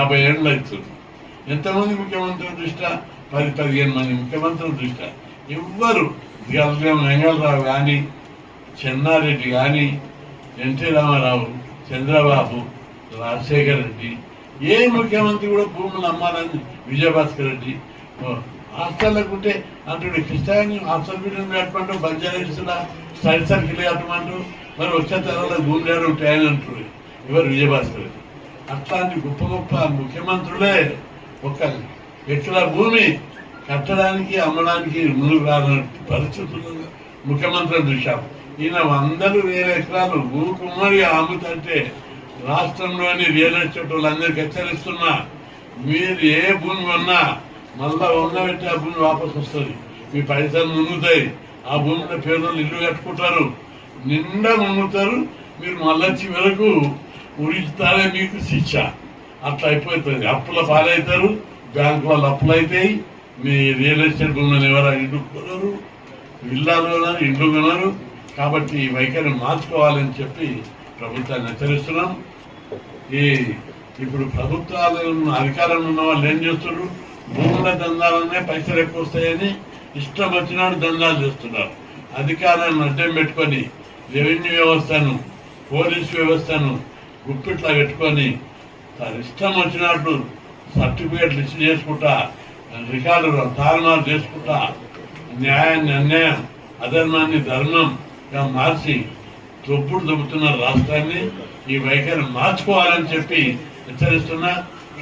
50 ఏళ్ళు అవుతుంది. ఎంతమంది ముఖ్యమంత్రుల దృష్ట్యా 10-15 మంది ముఖ్యమంత్రుల దృష్ట్యా ఎవ్వరు వెంగళరావు కానీ, చెన్నారెడ్డి కానీ, ఎన్టీ రామారావు, చంద్రబాబు, రాజశేఖర రెడ్డి, ఏ ముఖ్యమంత్రి కూడా భూములు అమ్మాలని విజయభాస్కర్ రెడ్డి హాస్టల్కుంటే అంటుడు క్రిస్టాన్ని హాస్టల్ బిల్డింగ్ కట్టమంటూ బంజారా స్టడీ సర్కిల్ కట్టమంటూ మరి వచ్చే తరంలో భూములు ఉంటాయని అంటారు ఎవరు విజయభాస్కర్ రెడ్డి. అట్లాంటి గొప్ప గొప్ప ముఖ్యమంత్రులే ఒక ఎకరా భూమి కట్టడానికి అమ్మడానికి ముందుకు రాని పరిస్థితుల్లో ముఖ్యమంత్రులు చూశాం. ఈయన 100,000 ఎకరాలు ఊకుమ్మడి అమ్ముతుంటే రాష్ట్రంలోని రియల్ ఎస్టేట్ వాళ్ళందరికీ హెచ్చరిస్తున్నా, మీరు ఏ భూమి కొన్నా మళ్ళా ఉండబెట్టి ఆ భూమి వాపసు వస్తుంది, మీ పైసలు మునుగుతాయి, ఆ భూమిలో పేదలు ఇల్లు కట్టుకుంటారు, నిండా మునుగుతారు, మీరు మళ్ళా చివరకు ఉరిస్తారే మీకు శిక్ష. అట్లా అయిపోతుంది, అప్పుల పాలవుతారు, బ్యాంకు వాళ్ళు అప్పులు అవుతాయి, మీ రియల్ ఎస్టేట్ భూములను ఎవరైనా ఇండ్లు కొనరు, ఇల్లాలు కొనరు, ఇండ్లు కొనరు. కాబట్టి ఈ వైఖరిని మార్చుకోవాలని చెప్పి ప్రభుత్వాన్ని హెచ్చరిస్తున్నాం. ఇప్పుడు ప్రభుత్వాలు అధికారంలో ఉన్న వాళ్ళు ఏం చేస్తున్నారు, భూముల దందాలనే పైసలు ఎక్కువ వస్తాయని ఇష్టం వచ్చినాడు దందాలు చేస్తున్నారు. అధికారాన్ని అడ్డం పెట్టుకొని రెవెన్యూ వ్యవస్థను, పోలీసు వ్యవస్థను గుప్పిట్లా పెట్టుకొని ఇష్టం వచ్చినట్లు సర్టిఫికేట్లు ఇచ్చి చేసుకుంటా, రికార్డులు తారుమారు చేసుకుంటా, న్యాయాన్ని అన్యాయం, అధర్మాన్ని ధర్మంగా మార్చి దొబ్బుతున్న రాష్ట్రాన్ని ఈ వైఖరి మార్చుకోవాలని చెప్పి హెచ్చరిస్తున్నా.